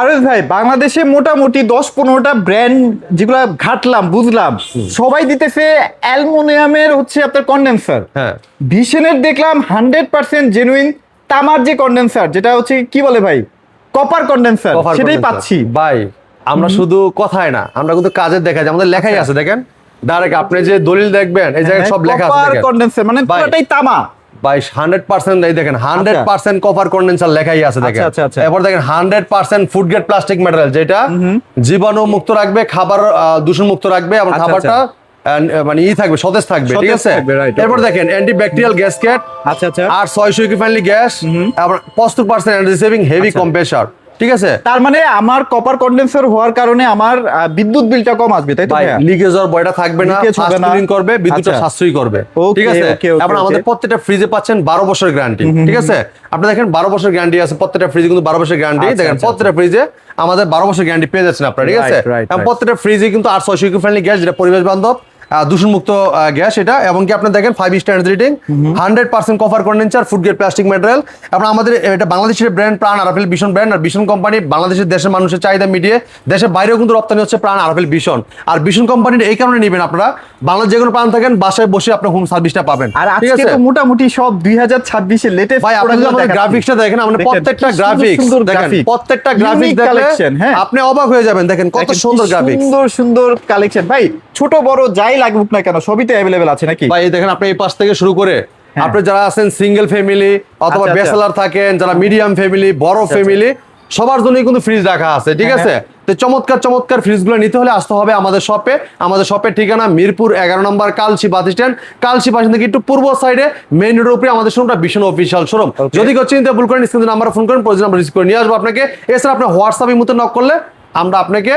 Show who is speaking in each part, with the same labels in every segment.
Speaker 1: আরে ভাই বাংলাদেশে মোটামুটি 10-15টা ব্র্যান্ড যেগুলো ঘাটলাম বুঝলাম সবাই দিতেছে অ্যালুমিনিয়ামের হচ্ছে আপনার কন্ডেন্সার।
Speaker 2: হ্যাঁ,
Speaker 1: ভিশনের দেখলাম 100% জেনুইন তামার যে কন্ডেন্সার যেটা হচ্ছে কি বলে ভাই কপার কন্ডেন্সার
Speaker 2: কভার
Speaker 1: সেটাই
Speaker 2: condenser।
Speaker 1: পাচ্ছি।
Speaker 2: ভাই আমরা শুধু কথায় না, আমরা কিন্তু কাজে দেখা যায়, আমাদের লেখাই আছে দেখেন ডাইরেক্ট। আপনি যে দলিল দেখবেন এই জায়গায় সব লেখা আছে
Speaker 1: কপার
Speaker 2: দেখেন
Speaker 1: কন্ডেন্সার মানে
Speaker 2: ভাই,
Speaker 1: পুরোটাই তামা।
Speaker 2: ভাই 100% এই দেখেন 100% কপার কন্ডেন্সার লেখাই আছে দেখেন।
Speaker 1: আচ্ছা, আচ্ছা।
Speaker 2: এরপর দেখেন 100% ফুড গ্রেড প্লাস্টিক ম্যাটেরিয়াল, যেটা জীবাণু মুক্ত রাখবে, খাবার দূষণ মুক্ত রাখবে এবং
Speaker 1: আচ্ছা,
Speaker 2: খাবারটা মানে থাকবে, সতেজ থাকবে, ঠিক
Speaker 1: সতেজ
Speaker 2: আছে।
Speaker 1: থাকবে, right,
Speaker 2: এরপর দেখেন অ্যান্টি ব্যাকটেরিয়াল গ্যাসকেট
Speaker 1: আচ্ছা আচ্ছা।
Speaker 2: আর 600 ইকো-ফ্রেন্ডলি গ্যাস, আবার 75% এনার্জি সেভিং হেভি কম্প্রেসার, ঠিক আছে।
Speaker 1: তার মানে আমার কপার কন্ডেন্সার হওয়ার কারণে আমার বিদ্যুৎ বিলটা কম আসবে তাই তো
Speaker 2: ভাই
Speaker 1: ভাইয়া?
Speaker 2: লিকেজ হওয়ার ভয়টা থাকবে না,
Speaker 1: Leakage হবে
Speaker 2: ফাস্ট
Speaker 1: না।
Speaker 2: কুলিং করবে, বিদ্যুৎটা
Speaker 1: আচ্ছা।
Speaker 2: সাশ্রয়ী করবে,
Speaker 1: Okay,
Speaker 2: ঠিক আছে।
Speaker 1: okay, okay,
Speaker 2: এবং আমাদের
Speaker 1: okay.
Speaker 2: প্রত্যেকটা ফ্রিজে পাচ্ছেন 12 বছরের গ্যারান্টি, ঠিক আছে। আপনি দেখেন 12 বছর গ্যারান্টি আছে প্রত্যেকটা ফ্রিজে, কিন্তু 12 বছর গ্যারান্টি
Speaker 1: আচ্ছা,
Speaker 2: দেখেন
Speaker 1: আচ্ছা,
Speaker 2: প্রত্যেকটা ফ্রিজে আমাদের 12 বছর গ্যারান্টি পেয়ে যাচ্ছেন আপনারা, ঠিক আছে।
Speaker 1: Right, right,
Speaker 2: এবং
Speaker 1: right.
Speaker 2: প্রত্যেকটা ফ্রিজে কিন্তু 800 ইকো-ফ্রেন্ডলি গ্যাস, যেটা পরিবেশ বান্ধব দূষণমুক্ত গ্যাস এটা। এবং কি আপনি দেখেন 5 star rating, 100% cover condenser, food grade plastic material. এবং আমাদের এটা বাংলাদেশের ব্র্যান্ড প্রাণ আরাফেল ভীষণ ব্র্যান্ড, আর ভীষণ কোম্পানি বাংলাদেশের দেশের মানুষের চাহিদা মিটিয়ে দেশের বাইরেও কিন্তু রপ্তানি হচ্ছে প্রাণ আরাফেল ভীষণ। আর ভীষণ কোম্পানির এই কারণে নেবেন আপনারা, বাংলাদেশ যে কোনো প্রাণ থাকেন বাসায় বসে আপনি হোম সার্ভিসটা পাবেন,
Speaker 1: আর
Speaker 2: ঠিক
Speaker 1: আজকে
Speaker 2: আছে।
Speaker 1: তো মোটামুটি সব 2026 এর লেটেস্ট
Speaker 2: ভাই আপনি যদি আমাদের গ্রাফিক্সটা দেখেন, আমরা প্রত্যেকটা গ্রাফিক্স দেখেন, প্রত্যেকটা গ্রাফিক্স
Speaker 1: কালেকশন।
Speaker 2: দেখলে
Speaker 1: হ্যাঁ
Speaker 2: আপনি অবাক হয়ে যাবেন, দেখেন কত সুন্দর গ্রাফিক্স।
Speaker 1: সুন্দর সুন্দর কালেকশন ভাই, ছোট বড় যাই লাগুক না কেন সবই তো অ্যাভেলেবেল আছে নাকি?
Speaker 2: ভাই এই দেখেন আপনি এই পাশ থেকে শুরু করে
Speaker 1: হ্যাঁ।
Speaker 2: আপনি যারা আছেন সিঙ্গেল ফ্যামিলি অথবা
Speaker 1: আচ্ছা, আচ্ছা।
Speaker 2: ব্যাচেলর থাকেন, যারা মিডিয়াম ফ্যামিলি, বড় ফ্যামিলি, সবার জন্যই কিন্তু ফ্রিজ রাখা আছে, ঠিক
Speaker 1: হ্যাঁ,
Speaker 2: আছে। তো চমৎকার চমৎকার ফ্রিজগুলো নিতে হলে আসতে হবে আমাদের শপে। আমাদের শপের ঠিকানা মিরপুর 11 নম্বর কালশি বাস স্ট্যান্ড। কালশি বাস থেকে একটু পূর্ব সাইডে মেইন রোডের উপরে আমাদের শোরুমটা ভীষণ অফিসিয়াল শোরুম।
Speaker 1: Okay.
Speaker 2: যদি কেউ চিন্তা ভুল করেন স্ক্রিনে নাম্বার ফোন করেন, প্রয়োজন আমরা রিসিভ করে নিয়ে আসবো আপনাকে। এছাড়া আপনার হোয়াটসঅ্যাপের মতো নক করলে আমরা আপনাকে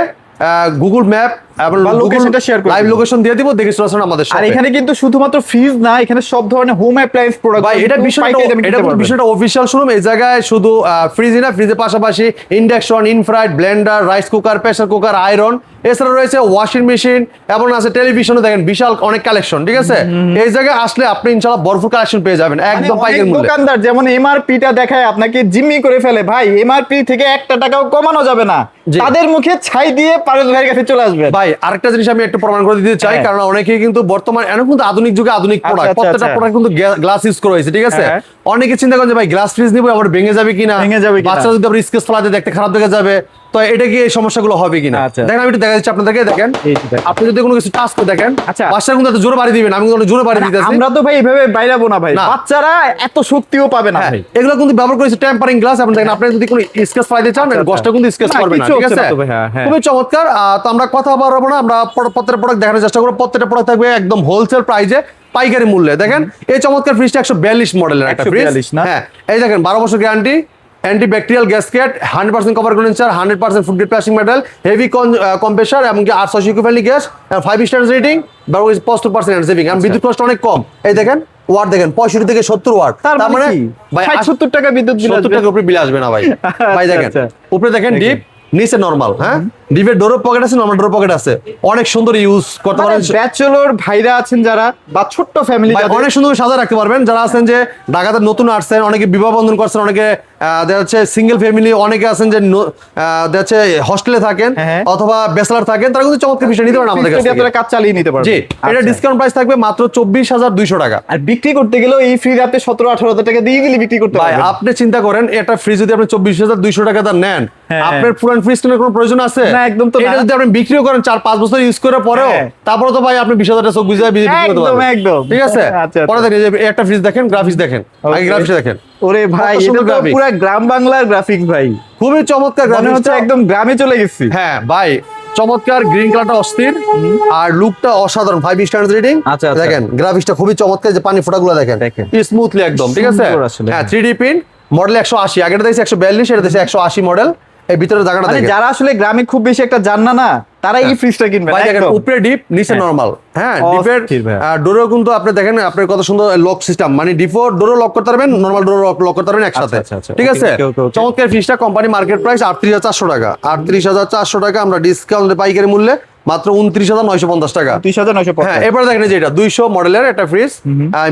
Speaker 2: গুগল ম্যাপ এবং
Speaker 1: বা লোকেশনটা শেয়ার করে
Speaker 2: লাইভ
Speaker 1: দিব।
Speaker 2: লোকেশন দিয়ে দিব, দেখে চলে আসুন আমাদের
Speaker 1: আর
Speaker 2: শপে।
Speaker 1: এখানে কিন্তু শুধুমাত্র ফ্রিজ না, এখানে সব ধরনের হোম অ্যাপ্লায়েন্স প্রোডাক্ট
Speaker 2: ভাই এটা বিষয়টা, এটা কিন্তু বিষয়টা অফিসিয়াল শোরুম। এই জায়গায় শুধু ফ্রিজই না, ফ্রিজের পাশাপাশি induction, infrared, Blender, rice cooker, pressure cooker, iron, এছাড়া রয়েছে ওয়াশিং মেশিন এবং আছে টেলিভিশনও দেখেন বিশাল অনেক কালেকশন, ঠিক আছে। এই জায়গায় আসলে আপনি ইনশাআল্লাহ ভরপুর কালেকশন পেয়ে যাবেন একদম পাইকারি মূল্যে।
Speaker 1: দোকানদার যেমন এমআরপিটা দেখায় আপনাকে জিম্মি করে ফেলে, ভাই এমআরপি থেকে একটা টাকাও কমানো যাবে না,
Speaker 2: জি।
Speaker 1: তাদের মুখে ছাই দিয়ে পারুল ভাইয়ের কাছে চলে আসবে।
Speaker 2: ভাই আরেকটা জিনিস আমি একটু প্রমাণ করে দিতে চাই,
Speaker 1: হ্যাঁ।
Speaker 2: কারণ অনেকেই কিন্তু বর্তমান এখন কিন্তু আধুনিক যুগে আধুনিক
Speaker 1: আচ্ছা,
Speaker 2: প্রোডাক্ট,
Speaker 1: আচ্ছা,
Speaker 2: প্রত্যেকটা
Speaker 1: আচ্ছা।
Speaker 2: প্রোডাক্ট কিন্তু গ্লাস ইউজ করা হয়েছে, ঠিক আছে।
Speaker 1: হ্যাঁ।
Speaker 2: অনেকে চিন্তা করেন যে ভাই গ্লাস ফ্রিজ নিবো আবার ভেঙে যাবে কিনা,
Speaker 1: ভেঙে যাবে কিনা।
Speaker 2: বাচ্চারা যদি আবার স্কেচ ফেলাতে দেখতে খারাপ দেখে যাবে, তো এটা কি এই সমস্যাগুলো হবে কিনা।
Speaker 1: আচ্ছা।
Speaker 2: দেখেন আমি একটু দেখা যাচ্ছে আপনাদেরকে, দেখেন
Speaker 1: এই যে দেখেন।
Speaker 2: আপনি যদি কোনো কিছু টাচ করে দেখেন,
Speaker 1: আচ্ছা।
Speaker 2: বাচ্চারা কিন্তু এত জোরে বাড়ি দিবেন, আমি কিন্তু অনেক জোরে বাড়ি দিতেছি।
Speaker 1: আমরা তো ভাই এভাবে বাইরাবো না ভাই,
Speaker 2: না।
Speaker 1: বাচ্চারা এত শক্তিও পাবে না
Speaker 2: হ্যাঁ,
Speaker 1: ভাই।
Speaker 2: এগুলো কিন্তু ব্যবহার করেছে টেম্পারিং গ্লাস। আপনি দেখেন আপনি যদি কোনো স্কেচ ফেলাতে চান,
Speaker 1: আচ্ছা,
Speaker 2: গোষ্ঠটা কিন্তু স্কেচ
Speaker 1: না,
Speaker 2: করবে না,
Speaker 1: কিছু
Speaker 2: ঠিক
Speaker 1: হচ্ছে
Speaker 2: আছে।
Speaker 1: না তো ভাই, হ্যাঁ, হ্যাঁ।
Speaker 2: খুবই চমৎকার। তো আমরা কথা বলবো না, আমরা প্রত্যেকটা প্রোডাক্ট দেখানোর চেষ্টা করবো। প্রত্যেকটা প্রোডাক্ট থাকবে একদম হোলসেল প্রাইজে, পাইকারি মূল্যে। দেখেন এই চমৎকার ফ্রিজটা 142 মডেলের একটা ফ্রিজ।
Speaker 1: 142 না?
Speaker 2: হ্যাঁ, এই দেখেন 12 বছর guarantee, anti bacterial gasket, 100% cover condenser, 100% food grade plastic metal, heavy compressor, এবং কি 800 eco friendly gas, 5 star rating, 75% energy saving. আর বিদ্যুৎ কষ্ট অনেক কম। এই দেখেন ওয়াট দেখেন 65 থেকে 70 ওয়াট।
Speaker 1: তার মানে কি?
Speaker 2: ভাই
Speaker 1: 60-70 টাকা বিদ্যুৎ বিল
Speaker 2: 70
Speaker 1: আসবে।
Speaker 2: টাকা উপরে বিল আসবে না ভাই। ভাই দেখেন
Speaker 1: আচ্ছা।
Speaker 2: উপরে দেখেন ডিপ, নিচে নরমাল। হ্যাঁ, ডিপের ডোরের পকেট আছে, নরমাল ডোরের পকেট আছে, অনেক সুন্দর ইউজ করতে পারেন।
Speaker 1: ব্যাচেলর ভাইরা আছেন যারা বা ছোট্ট ফ্যামিলি,
Speaker 2: ভাই অনেক সুন্দর সাজা রাখতে পারবেন। যারা আছেন যে ঢাকাতে নতুন আসছেন, অনেকে বিবাহ বন্ধন করছেন, অনেকে দেখা যাচ্ছে সিঙ্গেল ফ্যামিলি, অনেকে আছেন যে দেখা যাচ্ছে হস্টেলে থাকেন
Speaker 1: হ্যাঁ।
Speaker 2: অথবা ব্যাচেলর থাকেন, তারা কিন্তু চমৎকার বিষয় নিতে পারেন আমাদের কাছ থেকে।
Speaker 1: আপনারা কাজ চালিয়ে নিতে পারবেন।
Speaker 2: জি, এটা
Speaker 1: আচ্ছা।
Speaker 2: ডিসকাউন্ট প্রাইস থাকবে মাত্র 24,200 টাকা।
Speaker 1: আর বিক্রি করতে গেলেও এই ফ্রিজ আপনি 17-18 টাকা দিয়ে গেলে বিক্রি করতে
Speaker 2: ভাই
Speaker 1: পারবেন।
Speaker 2: আপনি চিন্তা করেন, একটা ফ্রিজ যদি আপনি 24,200 টাকা দাম নেন,
Speaker 1: হ্যাঁ।
Speaker 2: আপনার পুরান ফ্রিজ কেনার কোনো প্রয়োজন আছে?
Speaker 1: না, একদম তো না।
Speaker 2: এটা যদি আপনি বিক্রিও করেন 4-5 বছর ইউজ করার পরেও,
Speaker 1: হ্যাঁ।
Speaker 2: তারপরে তো ভাই আপনি 20,000 টাকা চোখ বুঝে বিক্রি করতে
Speaker 1: একদম,
Speaker 2: পারবেন।
Speaker 1: একদম।
Speaker 2: ঠিক আছে।
Speaker 1: আচ্ছা, আচ্ছা।
Speaker 2: পরে দেখেন এই যে একটা ফ্রিজ দেখেন, গ্রাফিক্স দেখেন, আগে
Speaker 1: Okay.
Speaker 2: গ্রাফিক্স দেখেন।
Speaker 1: ওরে ভাই
Speaker 2: কত
Speaker 1: এটা
Speaker 2: সুন্দর
Speaker 1: তো
Speaker 2: graphics।
Speaker 1: পুরো গ্রাম বাংলার গ্রাফিক্স ভাই,
Speaker 2: খুবই চমৎকার
Speaker 1: মনে
Speaker 2: গ্রাফিক্স,
Speaker 1: হচ্ছে একদম গ্রামে চলে গেছি।
Speaker 2: হ্যাঁ ভাই চমৎকার। গ্রিন কালারটা অস্থির আর লুকটা অসাধারণ, 5 স্টার রেটিং।
Speaker 1: আচ্ছা, আচ্ছা।
Speaker 2: দেখেন গ্রাফিক্সটা খুবই চমৎকার, যে পানি ফোঁটাগুলো দেখেন
Speaker 1: দেখেন।
Speaker 2: স্মুথলি একদম, ঠিক আছে।
Speaker 1: সুন্দর আসলে।
Speaker 2: হ্যাঁ 3D প্রিন্ট, মডেল 180, আগেটা দেখছি 142, এটা দেখছি 180 মডেল। এই ভিতরে জায়গাটা
Speaker 1: মানে
Speaker 2: দেখেন
Speaker 1: যারা আসলে গ্রামে খুব বেশি একটা জান না তারা এই ফ্রিজটা কিনবে
Speaker 2: ভাই। দেখেন উপরে ডিপ, নিচে
Speaker 1: হ্যাঁ।
Speaker 2: নরমাল। হ্যাঁ,
Speaker 1: অস্থির
Speaker 2: ডিপের
Speaker 1: ভাই।
Speaker 2: ডোরও কিন্তু আপনি দেখেন আপনার কত সুন্দর লক সিস্টেম, মানে ডিপো ডোরও লক করতে পারবেন, নরমাল ডোরও লক করতে পারবেন একসাথে,
Speaker 1: আচ্ছা, আচ্ছা।
Speaker 2: ঠিক
Speaker 1: Okay,
Speaker 2: আছে।
Speaker 1: okay, okay.
Speaker 2: চমৎকার ফ্রিজটা কোম্পানি মার্কেট প্রাইস 38,400 টাকা। 38,400 টাকা আমরা ডিসকাউন্ট পাইকারি মূল্যে মাত্র 29,950 টাকা।
Speaker 1: 30,950।
Speaker 2: হ্যাঁ, এবার দেখেন এই যে এটা 200 মডেলের একটা ফ্রিজ,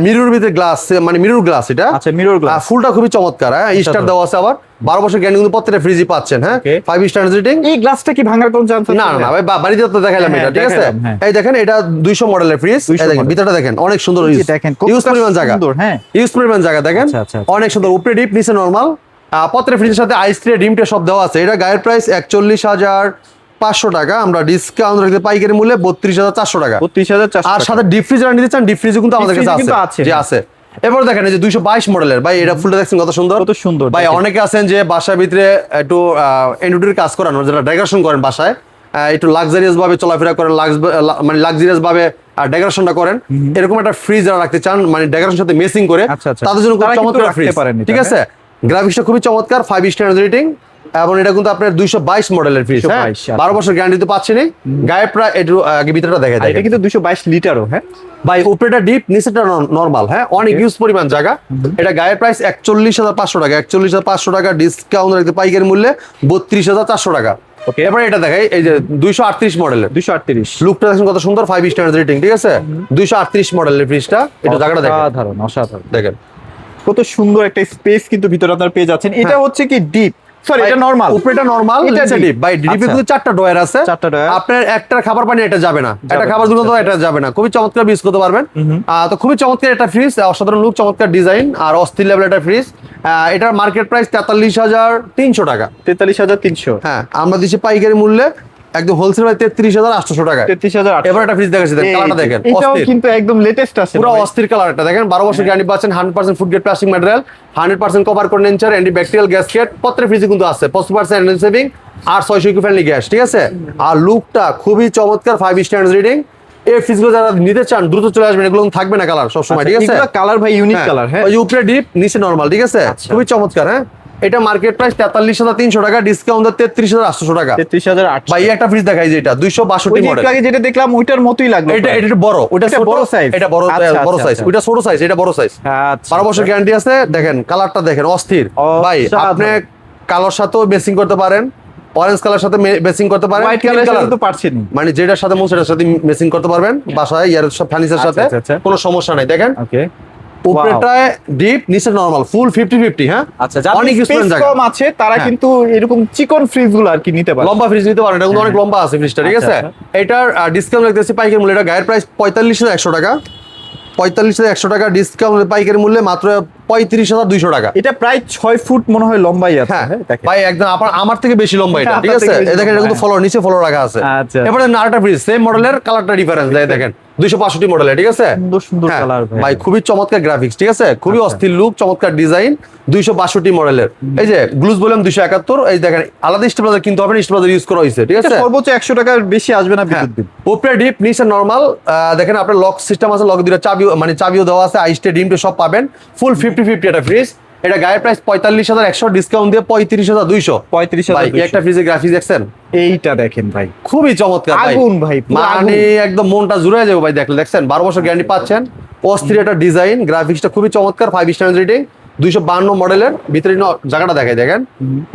Speaker 2: মিরর ভিতরে গ্লাস, মানে মিরর গ্লাস এটা।
Speaker 1: আচ্ছা, মিরর গ্লাস।
Speaker 2: ফুলটা খুবই চমৎকার, হ্যাঁ, স্টার দেওয়া আছে, আবার 12 বছর গ্যারান্টি কিন্তু প্রত্যেকটা ফ্রিজই পাচ্ছেন। হ্যাঁ, 5 স্টার রেটিং।
Speaker 1: এই গ্লাসটা কি ভাঙার কোনো চান্স আছে?
Speaker 2: না না না ভাই, বাড়িতে তো দেখাইলাম
Speaker 1: হ্যাঁ,
Speaker 2: এটা, ঠিক আছে।
Speaker 1: দেখালাম, হ্যাঁ।
Speaker 2: এই দেখেন এটা 200 মডেলের ফ্রিজ, এই দেখেন
Speaker 1: model।
Speaker 2: ভিতরটা দেখেন অনেক সুন্দর,
Speaker 1: এই যে দেখেন কতটা
Speaker 2: ইউজ পরিমাণ জায়গা,
Speaker 1: সুন্দর, হ্যাঁ।
Speaker 2: ইউজ পরিমাণ জায়গা দেখেন,
Speaker 1: আচ্ছা, আচ্ছা,
Speaker 2: অনেক সুন্দর, উপরে ডিপ নিচে নরমাল। প্রত্যেকটা ফ্রিজের সাথে আইস ট্রে ডিম ট্রে সব দেওয়া আছে। এটা গায়ের প্রাইস 41,500 টাকা, আমরা ডিসকাউন্ট রাখতে পাইকারি মূল্যে 32,400 টাকা।
Speaker 1: 32,400।
Speaker 2: আর সাথে ডিপ ফ্রিজ নিতে চান, ডিপ ফ্রিজও কিন্তু আমাদের কাছে
Speaker 1: fridge কিন্তু
Speaker 2: আছে,
Speaker 1: আছে,
Speaker 2: যে আছে। এবার দেখেন এই যে 222 মডেলের ভাই, এটা ফুলটা দেখছেন কত সুন্দর,
Speaker 1: কত সুন্দর
Speaker 2: ভাই।
Speaker 1: দেখেন।
Speaker 2: অনেকে আছেন যে বাসার ভিতরে একটু এন্ডুটির কাজ করানো, যারা ডেকোরেশন করেন বাসায়, একটু লাক্সারিয়াস ভাবে চলাফেরা করেন, মানে লাক্সারিয়াস ভাবে ডেকোরেশনটা করেন, এরকম একটা ফ্রিজ যারা রাখতে চান, মানে ডেকোরেশন সাথে মেসিং করে,
Speaker 1: আচ্ছা, আচ্ছা।
Speaker 2: তাদের জন্য খুব
Speaker 1: তারা কিন্তু
Speaker 2: চমৎকার
Speaker 1: রাখতে
Speaker 2: ফ্রিজ,
Speaker 1: পারেন এটা,
Speaker 2: ঠিক আছে। গ্রাফিক্সটা খুবই চমৎকার, 5 স্টার রেটিং, এবং এটা কিন্তু আপনার 222 মডেলের ফ্রিজ,
Speaker 1: 222,
Speaker 2: 12 বছর গ্যারান্টি তো পাচ্ছেন। গায়ে প্রায় একটু আগে ভিতরটা দেখে
Speaker 1: আর এটা কিন্তু 222 লিটারও, হ্যাঁ
Speaker 2: ভাই। উপরেটা ডিপ, নিচেটা নরমাল, হ্যাঁ, অনেক ইউজ পরিমাণ জায়গা। এটা গায়ের প্রাইস 41,500 টাকা, 41,500 টাকা ডিসকাউন্ট রাখতে পাইকারি মূল্যে 32,400 টাকা।
Speaker 1: ওকে,
Speaker 2: এবার এটা দেখাই, এই যে 238 মডেলের,
Speaker 1: 238।
Speaker 2: লুকটা দেখেন কত সুন্দর, 5 স্টার রেটিং, ঠিক আছে। 238 মডেলের ফ্রিজটা, এটা জায়গাটা দেখেন,
Speaker 1: অসাধারণ, অসাধারণ।
Speaker 2: দেখেন
Speaker 1: কত সুন্দর একটা স্পেস কিন্তু ভিতরে আপনার পেয়ে যাচ্ছেন। এটা
Speaker 2: হ্যাঁ।
Speaker 1: হচ্ছে কি ডিপ, সরি এটা নরমাল,
Speaker 2: উপরেটা নরমাল,
Speaker 1: এটা
Speaker 2: নিচে
Speaker 1: deep।
Speaker 2: ডিপ। ভাই ডিপে
Speaker 1: আচ্ছা।
Speaker 2: কিন্তু 4টা ডয়ার আছে,
Speaker 1: 4টা ডয়ার।
Speaker 2: আপনার একটা খাবার পানি এটা যাবে না, একটা
Speaker 1: না,
Speaker 2: খাবার দুটো এটা যাবে না, খুবই চমৎকার ইউজ করতে পারবেন। তো খুবই চমৎকার একটা ফ্রিজ, অসাধারণ লুক, চমৎকার ডিজাইন, আর অস্থির লেভেল একটা ফ্রিজ। এটার মার্কেট প্রাইস 43,300 টাকা।
Speaker 1: 43,300।
Speaker 2: হ্যাঁ, আমরা দিচ্ছি পাইকারি মূল্যে একদম হোলসেল প্রাইস 33,800 টাকা।
Speaker 1: 33,800।
Speaker 2: এবার একটা ফ্রিজ দেখাচ্ছি, দেখেন কালারটা দেখেন,
Speaker 1: এটাও
Speaker 2: অস্থির,
Speaker 1: কিন্তু একদম লেটেস্ট আছে,
Speaker 2: পুরো অস্থির কালার। এটা দেখেন 12 বছর গ্যারান্টি পাচ্ছেন, 100% food grade plastic material, 100% cover condenser, anti bacterial gasket, প্রত্যেক ফ্রিজে কিন্তু আছে 50% এনার্জি সেভিং আর 600 ইকো ফ্রেন্ডলি গ্যাস, ঠিক আছে। আর লুকটা খুবই চমৎকার, 5 স্টার রেটিং। এই ফ্রিজগুলো যারা নিতে চান দ্রুত চলে আসবেন, এগুলো থাকবে না কালার সবসময়, ঠিক আছে।
Speaker 1: এগুলো কালার ভাই ইউনিক
Speaker 2: হ্যাঁ,
Speaker 1: কালার, হ্যাঁ।
Speaker 2: ওই যে উপরে ডিপ নিচে নরমাল, ঠিক আছে, খুবই চমৎকার। হ্যাঁ, এটা মার্কেট প্রাইস 43,300 টাকা, ডিসকাউন্ট 33,800 টাকা।
Speaker 1: 33,800।
Speaker 2: ভাই একটা ফ্রিজ দেখাই, যে এটা 262 মডেল,
Speaker 1: একটু আগে যেটা দেখলাম ওইটার মতোই লাগলো।
Speaker 2: এটা একটু বড়, ওটা
Speaker 1: এটা
Speaker 2: ছোট
Speaker 1: বড় size।
Speaker 2: এটা বড়,
Speaker 1: আচ্ছা,
Speaker 2: বড়
Speaker 1: আচ্ছা,
Speaker 2: সাইজ,
Speaker 1: আচ্ছা।
Speaker 2: ওটা ছোট সাইজ, এটা বড় সাইজ।
Speaker 1: আচ্ছা,
Speaker 2: 12 বছর গ্যারান্টি আছে। দেখেন কালারটা দেখেন, অস্থির ভাই।
Speaker 1: অসাধারণ।
Speaker 2: আপনি কালোর সাথেও বেসিং করতে পারেন, অরেঞ্জ কালার সাথে বেসিং করতে পারেন,
Speaker 1: হোয়াইট
Speaker 2: cream
Speaker 1: কালার
Speaker 2: color,
Speaker 1: তো পারছেনই।
Speaker 2: মানে যেটার সাথে মন সেটার সাথে মেসিং করতে পারবেন বাসায়, ইয়ার সব ফার্নিচারের সাথে,
Speaker 1: আচ্ছা, আচ্ছা।
Speaker 2: কোনো সমস্যা নাই। দেখেন
Speaker 1: ওকে,
Speaker 2: উপরেটায় ডিপ, নিচে নরমাল, ফুল 50-50। হ্যাঁ,
Speaker 1: আচ্ছা, যাদের
Speaker 2: অনেক ইউজ
Speaker 1: স্পেস কম আছে তারা
Speaker 2: হ্যাঁ।
Speaker 1: কিন্তু এরকম চিকন ফ্রিজ গুলো আর কি নিতে পারে।
Speaker 2: লম্বা ফ্রিজ নিতে পারেন, এটা কিন্তু অনেক লম্বা আছে ফ্রিজটা, ঠিক
Speaker 1: আচ্ছা,
Speaker 2: আছে। এটার ডিসকাউন্ট রাখতেছি পাইকারি মূল্য, এটা গায়ের প্রাইস 45,100 টাকা, 45,100 টাকা ডিসকাউন্ট পাইকারি মূল্যে মাত্র 35,200 টাকা।
Speaker 1: এটা প্রায় 6 ফুট মনে হয় লম্বাই আছে।
Speaker 2: হ্যাঁ
Speaker 1: দেখেন।
Speaker 2: ভাই, একদম আমার থেকে বেশি লম্বা এটা, ঠিক
Speaker 1: আপনার
Speaker 2: আছে।
Speaker 1: থেকে বেশি
Speaker 2: এই দেখেন, এটা
Speaker 1: লম্বা,
Speaker 2: কিন্তু ফলোর নিচে ফলো রাখা আছে।
Speaker 1: আচ্ছা।
Speaker 2: এবারে আরেকটা ফ্রিজ সেম মডেলের, কালারটা ডিফারেন্স, দেখেন 265 মডেলের, ঠিক আছে।
Speaker 1: সুন্দর সুন্দর
Speaker 2: হ্যাঁ,
Speaker 1: কালার
Speaker 2: ভাই খুবই চমৎকার গ্রাফিক্স, ঠিক আছে, খুবই অস্থির লুক, চমৎকার ডিজাইন, 262 মডেলের। এই যে গ্লুজ বললাম 271, এই দেখেন আলাদা স্টেবিলাইজার কিনতে হবে না, স্টেবিলাইজার ইউজ করা হয়েছে, ঠিক
Speaker 1: এটা
Speaker 2: আছে।
Speaker 1: সর্বোচ্চ 100 টাকার বেশি আসবে না
Speaker 2: হ্যাঁ,
Speaker 1: বিদ্যুৎ বিল।
Speaker 2: উপরে ডিপ নিচে নরমাল। দেখেন আপনার লক সিস্টেম আছে, লক দুটো চাবিও, মানে চাবিও দেওয়া আছে, আইসটে ডিমটে সব পাবেন। ফুল 50-50 একটা ফ্রিজ। এটা গায়ের প্রাইস 45,100, ডিসকাউন্ট দিয়ে 35,200।
Speaker 1: 35,200।
Speaker 2: ভাই একটা ফ্রিজের গ্রাফিক্স দেখছেন,
Speaker 1: এইটা দেখেন ভাই,
Speaker 2: খুবই চমৎকার ভাই,
Speaker 1: আগুন ভাই, পুরো
Speaker 2: মানে
Speaker 1: আগুন।
Speaker 2: একদম মনটা জুড়ে যাবে ভাই দেখলে। দেখছেন 12 বছর গ্যারান্টি পাচ্ছেন, অস্থির একটা ডিজাইন, গ্রাফিক্সটা খুবই চমৎকার, 5 স্টার রেটিং, 252 মডেলের। ভিতরে জায়গাটা দেখাই, দেখেন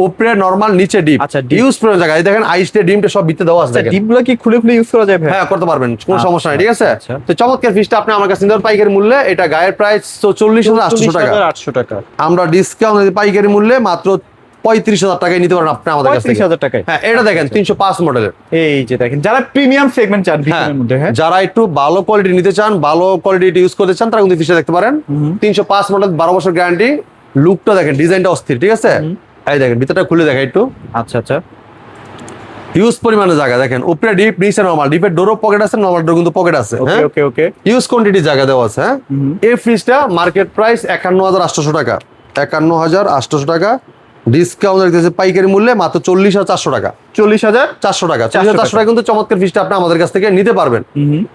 Speaker 2: উপরে নরমাল, নিচে ডিপ।
Speaker 1: আচ্ছা, deep।
Speaker 2: ইউজ করে জায়গা, এই দেখেন আইসটে ডিমটা সব ভিতরে দেওয়া আছে, দেখেন।
Speaker 1: ডিপগুলো কি খুলে খুলে ইউজ করা যায় ভাই?
Speaker 2: হ্যাঁ, করতে পারবেন, কোনো সমস্যা নাই, ঠিক আছে।
Speaker 1: আচ্ছা।
Speaker 2: তো চমৎকার ফিশটা আপনি আমার কাছে নিতে পাইকারি মূল্যে, এটা গায়ের প্রাইস 44,800 টাকা,
Speaker 1: 40,800 টাকা।
Speaker 2: আমরা ডিসকাউন্ট পাইকারি মূল্যে মাত্র 35,000 টাকায় নিতে পারেন আপনি আমাদের কাছ থেকে।
Speaker 1: 35,000 টাকায়।
Speaker 2: হ্যাঁ, এটা দেখেন 305 মডেলের।
Speaker 1: এই যে দেখেন, যারা প্রিমিয়াম সেগমেন্ট চান
Speaker 2: হ্যাঁ,
Speaker 1: ভিতরের মধ্যে, হ্যাঁ
Speaker 2: যারা একটু ভালো কোয়ালিটি নিতে চান, ভালো কোয়ালিটি ইউজ করতে চান, তারা কিন্তু ফিশটা দেখতে পারেন। 305 মডেল, 12 বছর গ্যারান্টি। লুকটা দেখেন, ডিজাইনটা অস্থির, ঠিক আছে। এই দেখেন ভিতরটা খুলে দেখা একটু,
Speaker 1: আচ্ছা আচ্ছা।
Speaker 2: হিউজ পরিমাণে জায়গা। দেখেন উপরে ডিপ, নিচে নরমাল, ডিপের ডোরও পকেট আছে, নরমাল ডোর কিন্তু পকেট আছে।
Speaker 1: ওকে
Speaker 2: হ্যাঁ,
Speaker 1: ওকে ওকে।
Speaker 2: হিউজ কোয়ান্টিটি জায়গা দেওয়া আছে। হ্যাঁ, এই ফ্রিজটা মার্কেট প্রাইস 51,800 টাকা, 51,800 টাকা, ডিসকাউন্ট রাখতেছে পাইকারি মূল্যে মাত্র 40,400 টাকা।
Speaker 1: 40,400
Speaker 2: টাকা, 40,400 টাকা কিন্তু চমৎকার ফ্রিজটা আপনি আমাদের কাছ থেকে নিতে পারবেন।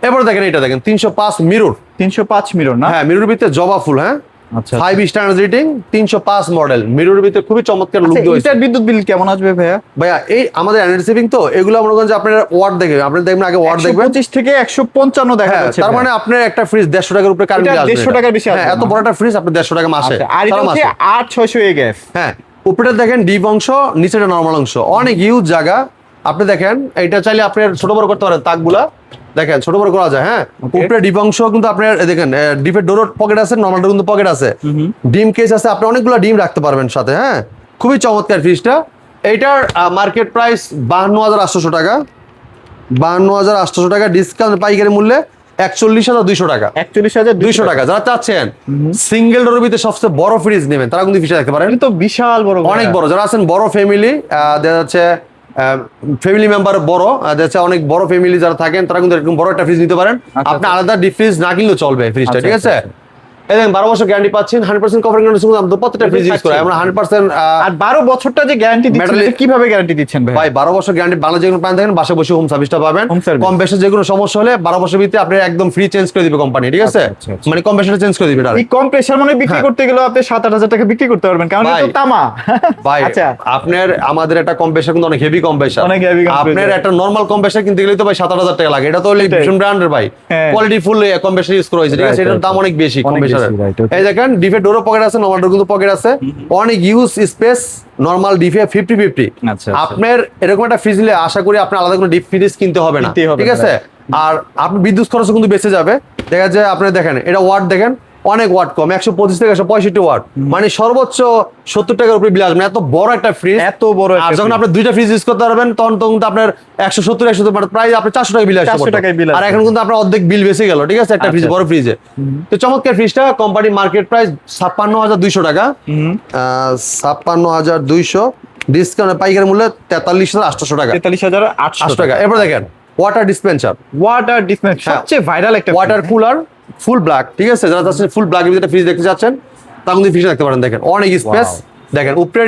Speaker 2: এবার দেখেন এটা দেখেন 305 মিরর,
Speaker 1: 305 মিরর না?
Speaker 2: হ্যাঁ, মিরর ভিতরে জবা ফুল। হ্যাঁ,
Speaker 1: আচ্ছা।
Speaker 2: 5 স্টার রেটিং, 305 মডেল, মিরর ভিতরে খুবই চমৎকার লুক
Speaker 1: আচ্ছা,
Speaker 2: দিয়েছে।
Speaker 1: এটার বিদ্যুৎ বিল কেমন আসবে ভাইয়া?
Speaker 2: ভাইয়া এই আমাদের এনার্জি সেভিং তো, এগুলো মনে করেন যে আপনার ওয়াট দেখবেন, আপনি দেখবেন আগে ওয়াট দেখবেন।
Speaker 1: 125 থেকে 155 দেখা
Speaker 2: হ্যাঁ,
Speaker 1: যাচ্ছে।
Speaker 2: তার মানে আপনার একটা ফ্রিজ 150 টাকার উপরে কারেন্ট
Speaker 1: এটা
Speaker 2: বিল আসবে।
Speaker 1: 150 টাকার বেশি আসবে
Speaker 2: হ্যাঁ, এত
Speaker 1: না।
Speaker 2: বড় একটা ফ্রিজ আপনি 150 টাকা মাসে,
Speaker 1: আচ্ছা, আর এটা
Speaker 2: সারা
Speaker 1: হচ্ছে
Speaker 2: মাসে।
Speaker 1: 8600 এ গ্যাস।
Speaker 2: হ্যাঁ, উপরে দেখেন ডিপ অংশ, নিচেটা নরমাল অংশ, অনেক ইউজ জায়গা, আপনি দেখেন এটা চাইলে আপনি ছোট বড় করতে পারেন, তাকগুলা দেখেন ছোট বড় করা যায়। হ্যাঁ, উপরে ডিপ অংশ কিন্তু আপনার দেখেন ডিপের ডোর পকেট আছে, নর্মাল ডোর কিন্তু পকেট আছে, ডিম কেস আছে, আপনি অনেকগুলো ডিম রাখতে পারবেন সাথে। হ্যাঁ, খুবই চমৎকার ফ্রিজটা। এইটার মার্কেট প্রাইস 52,800 টাকা, 52,800 টাকা, ডিসকাউন্ট পাইকারি মূল্যে 41,200 টাকা,
Speaker 1: 41,200
Speaker 2: টাকা। যারা চাচ্ছেন সিঙ্গেল ডোরের ভিতরে সবচেয়ে বড় ফ্রিজ নেবেন তারা কিন্তু ফ্রিজটা দেখতে পারেন,
Speaker 1: তো বিশাল বড়,
Speaker 2: অনেক বড়। যারা আছেন বড় ফ্যামিলি, দেখা যাচ্ছে ফ্যামিলি মেম্বার বড়, দেখা যাচ্ছে অনেক বড় ফ্যামিলি যারা থাকেন তারা কিন্তু এরকম বড় একটা ফ্রিজ নিতে পারেন। আপনি আলাদা ডিপ ফ্রিজ না কিনলেও চলবে ফ্রিজটা, ঠিক আছে? এই দেখেন 12 বছর গ্যারান্টি পাচ্ছেন, 100% কভার গ্যারান্টি কিন্তু প্রত্যেকটা ফ্রিজ ইউজ করে আমরা 100%।
Speaker 1: আর 12 বছরটা যে গ্যারান্টি দিচ্ছেন, এটা কিভাবে গ্যারান্টি দিচ্ছেন ভাই?
Speaker 2: 12 বছর গ্যারান্টি, বাংলা যে কোনো প্ল্যান থাকেন বাসায় বসে হোম সার্ভিসটা পাবেন। কম বেশি যে কোনো সমস্যা হলে 12 বছর ভিতরে আপনি একদম ফ্রি চেঞ্জ করে দিবে কোম্পানি, ঠিক আছে? মানে কম বেশিটা চেঞ্জ করে দিবে।
Speaker 1: এই কম প্রেসার মানে বিক্রি করতে গেলে আপনি 7-8 টাকা বিক্রি করতে পারবেন, কারণ এটা তো তামা।
Speaker 2: ভাই আপনার আমাদের একটা কম প্রেসার কিন্তু অনেক হেভি কম প্রেসার, আপনার একটা নরমাল কম প্রেসার কিনতে গেলে তো ভাই 7,000 টাকা লাগে। এটা তো ভীষণ ব্র্যান্ডের ভাই, কোয়ালিটি ফুল কম প্রেসার ইউজ করা হয়েছে, ঠিক আছে? এটার দাম অনেক বেশি কম প্রেসারের। এই দেখেন ডিপে ডোরও পকেট আছে, নরমাল ডোর কিন্তু পকেট আছে, অনেক ইউজ স্পেস, নরমাল ডিপে 50-50। আপনার এরকম একটা ফ্রিজ নিলে আশা করি আপনার আলাদা কোনো ডিপ ফ্রিজ কিনতে হবে না, ঠিক আছে? আর আপনি বিদ্যুৎ খরচ কিন্তু বেঁচে যাবে। দেখা যায় আপনি দেখেন এটা ওয়াট দেখেন অনেক ওয়াট কম, 125 থেকে 165 ওয়াট, মানে সর্বোচ্চ 70 টাকার উপরে বিল আসবে। এত বড় একটা ফ্রিজ, এত বড়। আর যখন আপনি দুইটা ফ্রিজ ইউজ করতে পারবেন তখন তো কিন্তু আপনার 170 মানে প্রায় আপনার 400 টাকা বিল আসবে। আর এখন কিন্তু আপনার অর্ধেক বিল বেঁচে গেল, ঠিক আছে? একটা ফ্রিজ, বড় ফ্রিজে। তো চমৎকার ফ্রিজটা, কোম্পানি মার্কেট প্রাইস 56,200 টাকা, 56,200, ডিসকাউন্ট পাইকারি মূল্য 43,800 টাকা, 43,800 টাকা। এরপর দেখেন ওয়াটার ডিসপেন্সার, সবচেয়ে ভাইরাল একটা ওয়াটার কুলার, ফুল ব্ল্যাক, ঠিক আছে? যারা চাচ্ছেন ফুল ব্ল্যাকের ভিতরে ফ্রিজ দেখতে চাচ্ছেন তার মধ্যে ফ্রিজ দেখতে পারেন। দেখেন অনেক স্পেস, দেখেন উপরে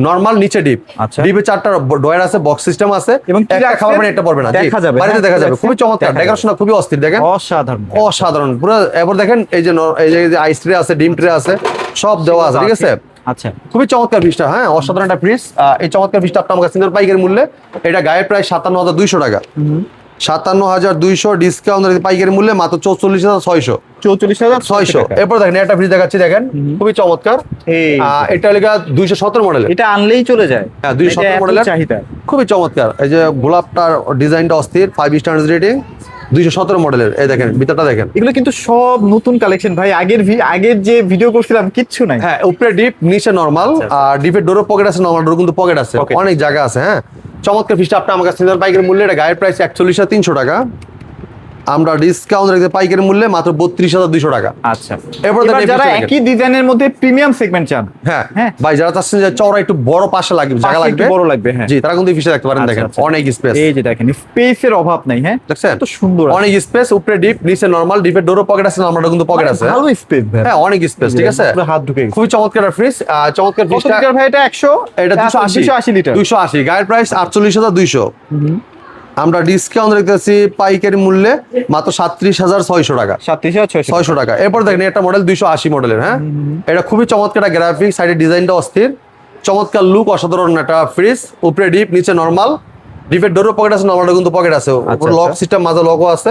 Speaker 2: নরমাল, নিচে ডিপ, ডিপে 4টা ডয়ার আছে, বক্স সিস্টেম আছে, এবং একটা খাবার পানি একটা পড়বে না, বাড়িতে দেখা যাবে। খুবই চমৎকার, ডেকোরেশন খুবই অস্থির, দেখেন অসাধারণ পুরো। এবার দেখেন এই যে আইস ট্রে আছে, ডিম ট্রে আছে, সব দেওয়া আছে, ঠিক আছে? আচ্ছা, খুবই চমৎকার ফ্রিজটা। হ্যাঁ, অসাধারণ একটা ফ্রিজ। এই চমৎকার ফ্রিজটা আপনার কাছে সিঙ্গেল পাইকারি মূল্যে এটা গায়ে প্রায় 57,200 টাকা, 57,200, ডিসকাউন্ট পাইকারি মূল্যে মাত্র 44,600, 44,600। এরপর দেখেন একটা ফ্রিজ দেখাচ্ছি, দেখেন খুবই চমৎকার। এটা লেখা 217 মডেল, এটা আনলেই চলে যায়। হ্যাঁ, 217 মডেলের চাহিদা, খুবই চমৎকার। এই যে গোলাপটার ডিজাইনটা অস্থির, 5 স্টার রেটিং, 217 মডেলের। এই দেখেন ভিতরটা দেখেন, এগুলো কিন্তু সব নতুন কালেকশন ভাই, আগের যে ভিডিও করছিলাম কিচ্ছু নাই। হ্যাঁ, উপরে ডিপ, নিচে নরমাল, আর ডিপের ডোরও পকেট আছে, নরমাল ডোর কিন্তু পকেট আছে, অনেক জায়গা আছে। হ্যাঁ, চমৎকার ফ্রিজটা আপনার আমার কাছে পাইকারি মূল্যে এটা গায়ের প্রাইস 41,300 টাকা, আমরা ডিসকাউন্ট রেখে পাইকারি মূল্যে মাত্র 32,200 টাকা। আচ্ছা, এরপর যারা একই ডিজাইনের মধ্যে প্রিমিয়াম সেগমেন্ট চান, হ্যাঁ ভাই, যারা চাচ্ছেন যে চওড়া একটু বড় পাশে লাগবে, জায়গা লাগবে, বড় লাগবে, হ্যাঁ জি, তারা কিন্তু ফ্রিজটা দেখতে পারেন। দেখেন অনেক স্পেস, এই যে দেখেন স্পেসের অভাব নাই। হ্যাঁ, দেখছেন কত সুন্দর, অনেক স্পেস, উপরে ডিপ, নিচে নরমাল, ডিপের ডোরও পকেট আছে, নরমালটা কিন্তু পকেট আছে, ভালো স্পেস ভাই। হ্যাঁ, অনেক স্পেস, ঠিক আছে? হাত ঢুকে খুবই চমৎকার ফ্রিজ। চমৎকার ফ্রিজটা ভাই, এটা 280 লিটার, 280, গায়ের প্রাইস 48,200, আমরা ডিসকাউন্ট রেখেছি পাইকারি মূল্যে মাত্র 37,600 টাকা, 37,600 টাকা। এরপর দেখেন একটা মডেল 280 মডেলের। হ্যাঁ, এটা খুবই চমৎকার গ্রাফিক্স, সাইডের ডিজাইনটা অস্থির, চমৎকার লুক, অসাধারণ একটা ফ্রিজ। উপরে ডিপ, নিচে নরমাল, ডিপের ডোরও পকেট আছে, নরমালটা কিন্তু পকেট আছে, উপরে লক সিস্টেম, মাঝে লকও আছে,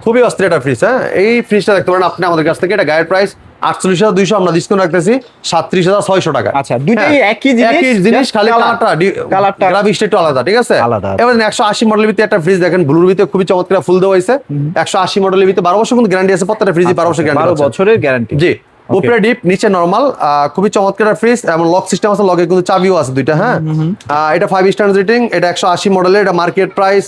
Speaker 2: খুবই অস্থির একটা ফ্রিজ। হ্যাঁ, এই ফ্রিজটা দেখতে পারেন আপনি আমাদের কাছ থেকে। এটা গায়ের প্রাইস 48,200, আমরা ডিসকাউন্ট রাখতেছি 37,600 টাকা। আচ্ছা, দুটোই একই জিনিস, খালি কালারটা গ্রাফিক্সটা একটু আলাদা, ঠিক আছে? এবার 180 মডেলের ভিতরে একটা ফ্রিজ দেখেন, ব্লুর ভিতরে খুবই চমৎকার ফুল দেওয়া হয়েছে। 180 মডেলের ভিতরে 12 বছর কিন্তু গ্যারান্টি আছে, প্রত্যেকটা ফ্রিজে 12 বছর গ্যারান্টি, 12 বছরের গ্যারান্টি, জি। উপরে ডিপ, নিচে নরমাল, খুবই চমৎকার ফ্রিজ, এবং লক সিস্টেম আছে, লকের কিন্তু চাবিও আছে দুইটা। হ্যাঁ, এটা 5 স্টার রেটিং, এটা 180 মডেলের, এটা মার্কেট প্রাইস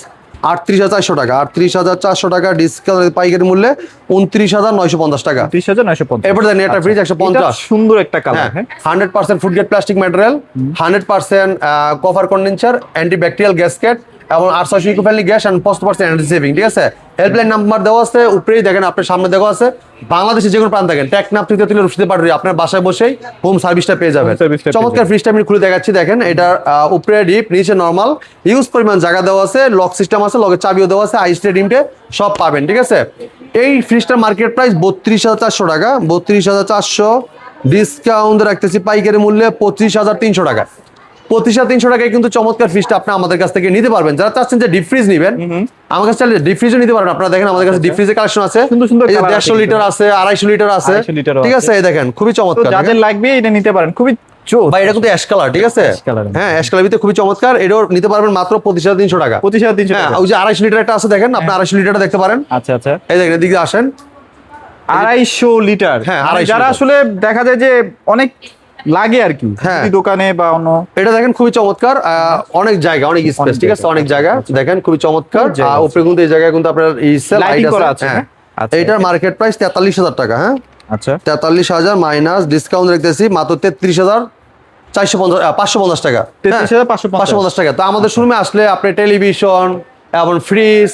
Speaker 2: 38,400 টাকা, 38,400 টাকা, ডিসকাউন্ট পাইকারি মূল্যে 29,950 টাকা, 29,950। এরপর দেখেন একটা ফ্রিজ 150, সুন্দর একটা colour, 100% food grade plastic material, 100% cover condenser, antibacterial gasket, এবং 800 eco friendly gas, and 50% energy saving, ঠিক আছে? হেল্পলাইন নাম্বার দেওয়া আছে, উপরেই দেখেন আপনার সামনে দেওয়া আছে। বাংলাদেশে যে কোনো প্রান্ত দেখেন, টেকনাফ থেকে তুলে রশিদে পাঠিয়ে আপনার বাসায় বসেই হোম সার্ভিসটা পেয়ে যাবেন। চমৎকার ফ্রিজটা আমি খুলে দেখাচ্ছি, দেখেন এটা উপরে ডিপ, নিচে নরমাল, ইউজ পরিমাণ জায়গা দেওয়া আছে, লক সিস্টেম আছে, লকের চাবিও দেওয়া আছে, আইসটে ডিমটে সব পাবেন, ঠিক আছে? এই ফ্রিজটার মার্কেট প্রাইস 32,400 টাকা, 32,400, ডিসকাউন্ট রাখতেছি পাইকারি মূল্যে 25,300 টাকা, 25,300 টাকায় কিন্তু চমৎকার ফ্রিজটা আপনি আমাদের কাছ থেকে নিতে পারবেন। যারা চাচ্ছেন যে ডিপ ফ্রিজ নেবেন, আমার কাছে চাইলে ডিপ ফ্রিজও নিতে পারবেন। আপনারা দেখেন আমাদের কাছে ডিপ ফ্রিজের কালেকশন আছে, সুন্দর সুন্দর, 150 লিটার আছে, 250 লিটার আছে, ঠিক আছে? এই দেখেন খুবই চমৎকার, যাদের লাগবে এটা নিতে পারেন। খুবই
Speaker 1: চোখ
Speaker 2: ভাই এটা কিন্তু অ্যাশ কালার, ঠিক আছে?
Speaker 1: Ash color।
Speaker 2: হ্যাঁ, অ্যাশ কালার ভিতরে খুবই চমৎকার। এটাও নিতে পারবেন মাত্র 25,300 টাকা।
Speaker 1: 25,300
Speaker 2: হ্যাঁ,
Speaker 1: টাকা।
Speaker 2: ওই যে 250 লিটার একটা আছে দেখেন, আপনি 250 লিটারটা দেখতে পারেন।
Speaker 1: আচ্ছা আচ্ছা,
Speaker 2: এই দেখেন, এদিকে আসেন।
Speaker 1: 250 লিটার।
Speaker 2: হ্যাঁ,
Speaker 1: মানে
Speaker 2: 250
Speaker 1: যারা
Speaker 2: লিটার।
Speaker 1: আসলে দেখা যায় যে অনেক লাগে আর কি,
Speaker 2: হ্যাঁ।
Speaker 1: যদি দোকানে বা অন্য।
Speaker 2: এটা দেখেন খুবই চমৎকার, অনেক জায়গা, অনেক স্পেস, ঠিক আছে?
Speaker 1: জায়গা।
Speaker 2: অনেক জায়গা দেখেন, খুবই চমৎকার।
Speaker 1: খুব জায়গা
Speaker 2: উপরে কিন্তু এই জায়গায় কিন্তু আপনার
Speaker 1: Lighting
Speaker 2: লাইট
Speaker 1: করা
Speaker 2: আছে।
Speaker 1: আছে,
Speaker 2: হ্যাঁ,
Speaker 1: আচ্ছা।
Speaker 2: এইটার মার্কেট প্রাইস 43,000 টাকা। হ্যাঁ,
Speaker 1: আচ্ছা
Speaker 2: 43,000 মাইনাস ডিসকাউন্ট দেখতেছি মাত্র 550 টাকা।
Speaker 1: 33,550
Speaker 2: টাকা। তো আমাদের শোরুমে আসলে আপনি টেলিভিশন এবং fridge,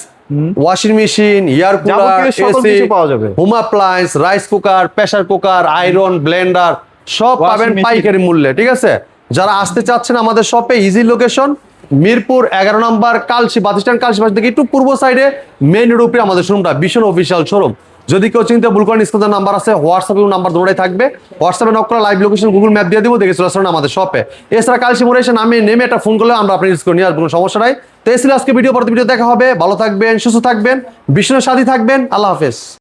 Speaker 2: washing machine, air cooler,
Speaker 1: যাবতীয় সকল
Speaker 2: এসি
Speaker 1: কিছু পাওয়া যাবে।
Speaker 2: Home appliance, rice cooker, pressure cooker, iron, Blender সব
Speaker 1: Washing
Speaker 2: পাবেন
Speaker 1: machine।
Speaker 2: পাইকারি মূল্যে, ঠিক আছে? যারা আসতে চাচ্ছেন আমাদের শপে, ইজি লোকেশন মিরপুর 11 নম্বর কালসি বাস স্ট্যান্ড, কালসি বাস থেকে একটু পূর্ব সাইডে মেইন রোড উপরে আমাদের শোরুমটা, ভীষণ অফিসিয়াল শোরুম। যদি কেউ চিন্তা ভুল করেন, স্ক্রিনে নাম্বার আছে, হোয়াটসঅ্যাপে নাম্বার দুটোই থাকবে। হোয়াটসঅ্যাপে নক করে লাইভ লোকেশন গুগল ম্যাপ দিয়ে দিব, দেখে চলে আসবেন আমাদের শপে। এছাড়া কালসি মোড়ে এসে নামে নেমে একটা ফোন করলে আমরা আপনি রিস্ক করে নিয়ে আসবো, কোনো সমস্যা নাই। তো এই ছিল আজকে ভিডিও, পরবর্তী ভিডিও দেখা হবে। ভালো থাকবেন, সুস্থ থাকবেন, ভীষণ সাথী থাকবেন। আল্লাহ হাফেজ।